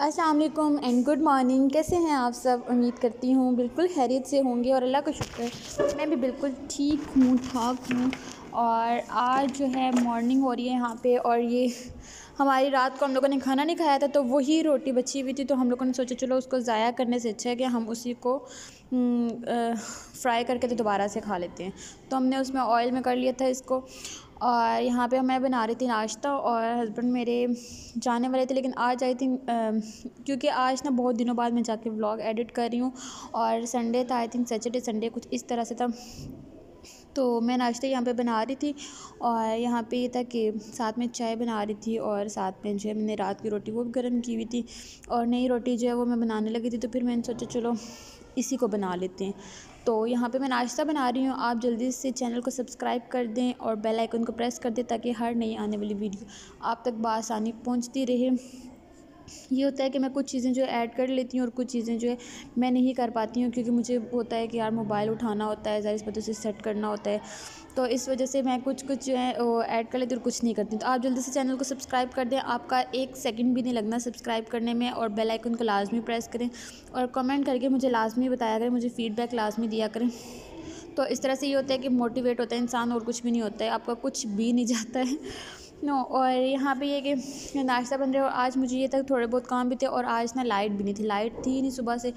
अस्सलाम वालेकुम and good morning. कैसे हैं आप सब? उम्मीद करती हूँ बिल्कुल खैरियत से होंगे और अल्लाह का शुक्र है मैं भी बिल्कुल ठीक हूँ, ठाक हूँ। और आज जो है मॉर्निंग हो रही है यहाँ पे, और ये हमारी रात को हम लोगों ने खाना नहीं खाया था तो वही रोटी बची हुई थी, तो हम लोगों ने सोचा चलो उसको ज़ाया करने से अच्छा है कि हम उसी को फ्राई करके तो दोबारा से खा लेते हैं। तो हमने उसमें ऑयल में कर लिया था इसको। और यहाँ पे मैं बना रही थी नाश्ता और हस्बैंड मेरे जाने वाले थे, लेकिन आज आई थी क्योंकि आज ना बहुत दिनों बाद मैं जाके व्लॉग एडिट कर रही हूँ और संडे था, आई थिंक सैटरडे संडे कुछ इस तरह से था। तो मैं नाश्ता यहाँ पे बना रही थी और यहाँ पे ये था कि साथ में चाय बना रही थी और साथ में जो है मैंने रात की रोटी वो भी गर्म की हुई थी और नई रोटी जो है वो मैं बनाने लगी थी। तो फिर मैंने सोचा चलो इसी को बना लेते हैं। तो यहाँ पे मैं नाश्ता बना रही हूँ। आप जल्दी से चैनल को सब्सक्राइब कर दें और बेल आइकन को प्रेस कर दें ताकि हर नई आने वाली वीडियो आप तक बआसानी पहुँचती रहे। ये होता है कि मैं कुछ चीज़ें जो है ऐड कर लेती हूँ और कुछ चीज़ें जो है मैं नहीं कर पाती हूँ, क्योंकि मुझे होता है कि यार मोबाइल उठाना होता है, ज़ाहिर सी बात है उसे सेट करना होता है। तो इस वजह से मैं कुछ जो है वो ऐड कर लेती हूँ और कुछ नहीं करती। तो आप जल्दी से चैनल को सब्सक्राइब कर दें, आपका 1 सेकंड भी नहीं लगना सब्सक्राइब करने में, और बेल आइकन को लाजमी प्रेस करें और कमेंट करके मुझे लाजमी बताया करें, मुझे फ़ीडबैक लाजमी दिया करें। तो इस तरह से ये होता है कि मोटिवेट होता है इंसान, और कुछ भी नहीं होता है, आपका कुछ भी नहीं जाता है नो। और यहाँ पे ये कि नाश्ता बन रहा है और आज मुझे ये था थोड़े बहुत काम भी थे और आज ना लाइट भी नहीं थी, लाइट थी ही नहीं सुबह से,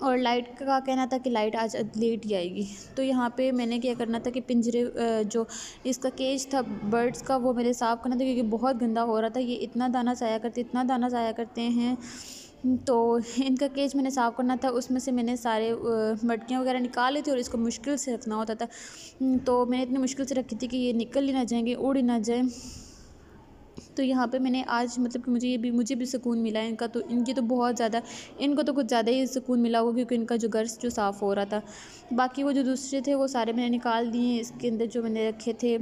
और लाइट का कहना था कि लाइट आज लेट ही आएगी। तो यहाँ पे मैंने क्या करना था कि पिंजरे जो इसका केज था बर्ड्स का वो मेरे साफ़ करना था, क्योंकि बहुत गंदा हो रहा था। ये इतना दाना ज़ाया करते हैं। तो इनका केज मैंने साफ़ करना था, उसमें से मैंने सारे मटकियाँ वगैरह निकाल ली थी और इसको मुश्किल से रखना होता था। तो मैंने इतनी मुश्किल से रखी थी कि ये निकल ही ना जाएंगे, उड़ ही ना जाए। तो यहाँ पे मैंने आज मतलब कि मुझे भी सुकून मिला है इनका, तो इनकी तो बहुत ज़्यादा, इनको तो कुछ ज़्यादा ही सुकून मिला होगा, क्योंकि इनका जो घर जो साफ़ हो रहा था। बाकी वो जो दूसरे थे वो सारे मैंने निकाल दिए। इसके अंदर जो मैंने रखे थे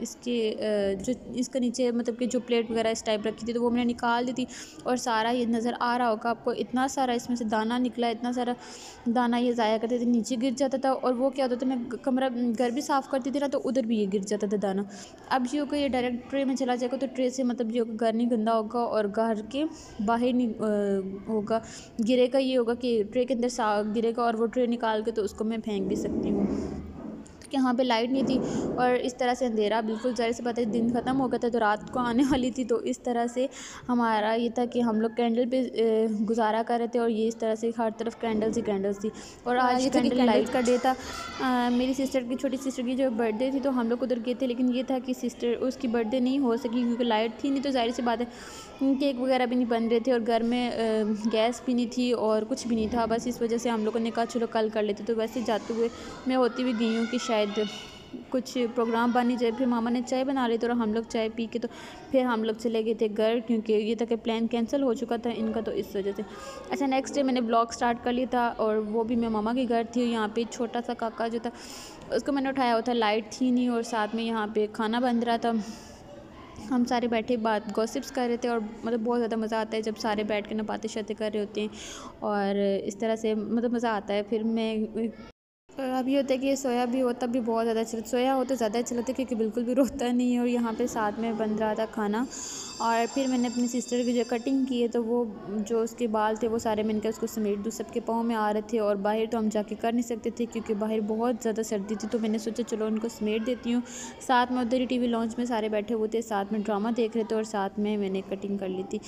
इसके जो इसका नीचे मतलब कि जो प्लेट वगैरह इस टाइप रखी थी तो वो मैंने निकाल दी थी। और सारा ये नज़र आ रहा होगा आपको, इतना सारा इसमें से दाना निकला, इतना सारा दाना ये ज़ाया करते थे, नीचे गिर जाता था। और वो क्या होता था, मैं कमरा घर भी साफ़ करती थी ना तो उधर भी ये गिर जाता था दाना। अब ये होगा ये डायरेक्ट ट्रे में चला जाएगा, तो ट्रे से मतलब ये होगा घर नहीं गंदा होगा और घर के बाहर नहीं होगा, गिरेगा। ये होगा कि ट्रे के अंदर गिरेगा और वो ट्रे निकाल के तो उसको मैं फेंक भी सकती हूँ। कि यहाँ पे लाइट नहीं थी और इस तरह से अंधेरा, बिल्कुल ज़ाहिर सी बात है दिन ख़त्म हो गया था तो रात को आने वाली थी। तो इस तरह से हमारा ये था कि हम लोग कैंडल पे गुजारा कर रहे थे, और ये इस तरह से हर तरफ कैंडल्स ही कैंडल्स थी। और आज कैंडल लाइट का डे था। मेरी सिस्टर की, छोटी सिस्टर की जो बर्थडे थी तो हम लोग उधर गए थे, लेकिन ये था कि सिस्टर उसकी बर्थडे नहीं हो सकी क्योंकि लाइट थी नहीं। तो ज़ाहिर सी बात है केक वगैरह भी नहीं बन रहे थे और घर में गैस भी नहीं थी और कुछ भी नहीं था। बस इस वजह से हम लोगों ने कहा चलो कल कर लेते। तो वैसे जाते हुए मैं होती भी गई हूँ कि शायद कुछ प्रोग्राम बन ही जाए। फिर मामा ने चाय बना ली तो हम लोग चाय पी के तो फिर हम लोग चले गए थे घर, क्योंकि ये था कि प्लान कैंसिल हो चुका था इनका, तो इस वजह से। अच्छा, नेक्स्ट डे मैंने ब्लॉग स्टार्ट कर लिया था और वो भी मैं मामा के घर थी। यहाँ पे छोटा सा काका जो था उसको मैंने उठाया हुआ था, लाइट थी नहीं और साथ में यहाँ पे खाना बन रहा था। हम सारे बैठे बात गॉसिप्स कर रहे थे और मतलब बहुत ज़्यादा मज़ा आता है जब सारे बैठ के ना बातें शातें कर रहे होते हैं और इस तरह से मतलब मज़ा आता है। फिर मैं अभी होता है कि सोया भी हो तब भी बहुत ज़्यादा अच्छा लगता, सोया हो तो ज़्यादा अच्छा लगता है क्योंकि बिल्कुल भी रोता नहीं है। और यहाँ पे साथ में बन रहा था खाना और फिर मैंने अपनी सिस्टर की जो कटिंग की है तो वो जो उसके बाल थे वो सारे मैंने कहा उसको समेट दूँ, सबके पाँव में आ रहे थे और बाहर तो हम जाके कर नहीं सकते थे क्योंकि बाहर बहुत ज़्यादा सर्दी थी। तो मैंने सोचा चलो उनको समेट देती हूँ। साथ में उधर ही टीवी लॉन्च में सारे बैठे हुए थे, साथ में ड्रामा देख रहे थे और साथ में मैंने कटिंग कर ली थी।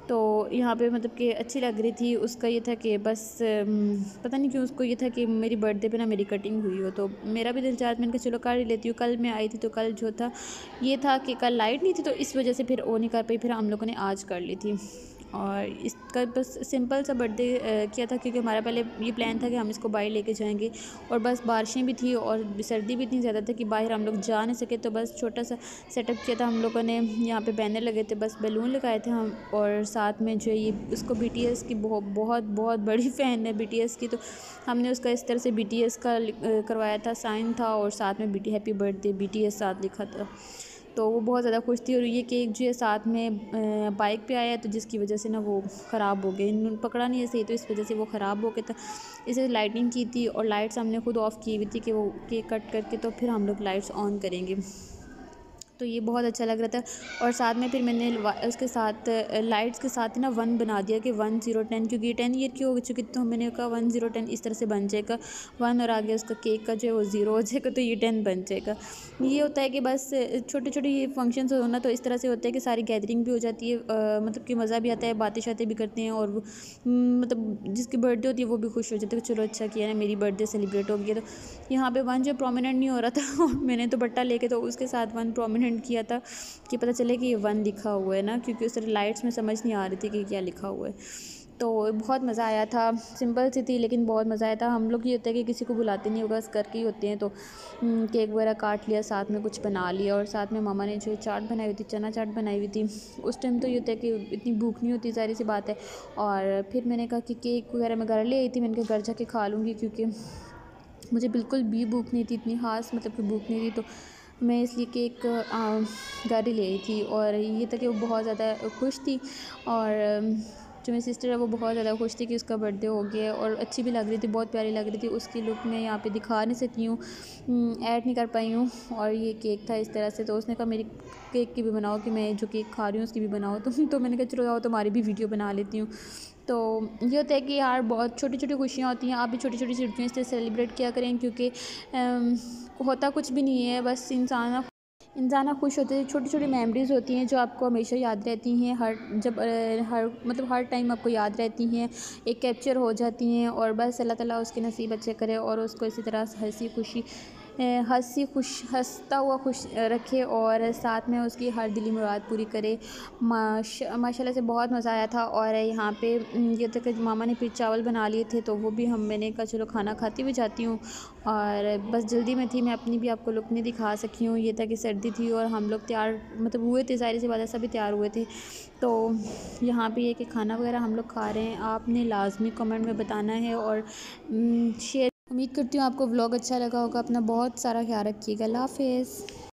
तो यहाँ पे मतलब कि अच्छी लग रही थी। उसका ये था कि बस पता नहीं क्यों उसको ये था कि मेरी बर्थडे पे ना मेरी कटिंग हुई हो, तो मेरा भी दिल चाह मैंने कहा चलो कर ही लेती हूँ। कल मैं आई थी तो कल जो था ये था कि कल लाइट नहीं थी तो इस वजह से फिर वो नहीं कर पाई, फिर हम लोगों ने आज कर ली थी। और इसका बस सिंपल सा बर्थडे किया था क्योंकि हमारा पहले ये प्लान था कि हम इसको बाहर लेके जाएंगे और बस बारिशें भी थी और सर्दी भी इतनी ज़्यादा थी कि बाहर हम लोग जा नहीं सके। तो बस छोटा सा सेटअप किया था हम लोगों ने, यहाँ पे बैनर लगे थे, बस बैलून लगाए थे हम। और साथ में जो ये उसको BTS की बहुत बड़ी फ़ैन है BTS की, तो हमने उसका इस तरह से BTS का करवाया था, साइन था और साथ में हैप्पी बर्थडे BTS साथ लिखा था। तो वो बहुत ज़्यादा खुश थी। और ये केक जो है साथ में बाइक पे आया तो जिसकी वजह से ना वो ख़राब हो गए, इन्होंने पकड़ा नहीं है सही तो इस वजह से वो ख़राब हो गया था। इसे लाइटिंग की थी और लाइट्स हमने खुद ऑफ़ की हुई थी कि वो केक कट करके तो फिर हम लोग लाइट्स ऑन करेंगे। तो ये बहुत अच्छा लग रहा था। और साथ में फिर मैंने उसके साथ लाइट्स के साथ ना 1 बना दिया कि 1 0 10, क्योंकि ये 10 ईयर की हो चुकी, तो मैंने कहा 1 0 10 इस तरह से बन जाएगा 1, और आगे उसका केक का जो है वो 0 हो जाएगा, तो ये 10 बन जाएगा। ये होता है कि बस छोटे छोटे ये फंक्शंस हो ना, तो इस तरह से होता है कि सारी गैदरिंग भी हो जाती है, मतलब कि मज़ा भी आता है, बातें शातें भी करते हैं, और मतलब जिसकी बर्थडे होती है वो भी खुश हो जाते हैं कि चलो अच्छा किया ना, मेरी बर्थडे सेलिब्रेट हो गई। तो यहाँ पे 1 जो प्रोमिनेंट नहीं हो रहा था और मैंने तो बट्टा लेके तो उसके साथ 1 प्रोमिनेंट किया था कि पता चले कि ये 1 लिखा हुआ है ना, क्योंकि उस तरह लाइट्स में समझ नहीं आ रही थी कि क्या लिखा हुआ है। तो बहुत मज़ा आया था, सिंपल सी थी लेकिन बहुत मज़ा आया था। हम लोग ये होता है कि किसी को बुलाते नहीं होगा, बस करके ही होते हैं, तो केक वगैरह काट लिया, साथ में कुछ बना लिया, और साथ में मामा ने जो चाट बनाई हुई थी, चना चाट बनाई हुई थी। उस टाइम तो ये होता है कि इतनी भूख नहीं होती, ज़ाहिर सी बात है। और फिर मैंने कहा कि केक वगैरह मैं घर ले आई थी, मैंने कहा घर जाके खा लूँगी, क्योंकि मुझे बिल्कुल भी भूख नहीं थी, इतनी ख़ास मतलब कि भूख नहीं थी, तो मैं इसलिए केक घर ही ले आई थी। और ये था कि वो बहुत ज़्यादा खुश थी, और जो मेरी सिस्टर है वो बहुत ज़्यादा खुश थी कि उसका बर्थडे हो गया, और अच्छी भी लग रही थी, बहुत प्यारी लग रही थी। उसकी लुक मैं यहाँ पे दिखा नहीं सकी हूँ, ऐड नहीं कर पाई हूँ। और ये केक था इस तरह से, तो उसने कहा मेरी केक की भी बनाओ, कि मैं जो केक खा रही हूँ उसकी भी बनाओ, तो मैंने कहा चलो आओ तुम्हारी भी वीडियो बना लेती हूँ। तो ये होता है कि यार बहुत छोटी छोटी खुशियाँ होती हैं, आप भी छोटी छोटी खुशियाँ इससे सेलिब्रेट किया करें, क्योंकि होता कुछ भी नहीं है, बस इंसान खुश होते हैं। छोटी छोटी मेमोरीज़ होती हैं जो आपको हमेशा याद रहती हैं, हर मतलब हर टाइम आपको याद रहती हैं, एक कैप्चर हो जाती हैं, और बस अल्लाह ताला उसके नसीब अच्छे करे, और उसको इसी तरह हंसता हुआ खुश रखे, और साथ में उसकी हर दिली मुराद पूरी करे। माशाल्लाह से बहुत मज़ा आया था। और यहाँ पे ये था कि मामा ने फिर चावल बना लिए थे, तो वो भी मैंने कहा चलो खाना खाती हुई जाती हूँ, और बस जल्दी में थी, मैं अपनी भी आपको लुक नहीं दिखा सकी हूँ। ये था कि सर्दी थी और हम लोग तैयार मतलब हुए थे, ज़ाहिर सी बात है सभी तैयार हुए थे। तो यहाँ पे ये कि खाना वगैरह हम लोग खा रहे हैं। आपने लाजमी कमेंट में बताना है, और शेयर। उम्मीद करती हूँ आपको व्लॉग अच्छा लगा होगा। अपना बहुत सारा ख्याल रखिएगा। अल्लाह हाफ़िज़।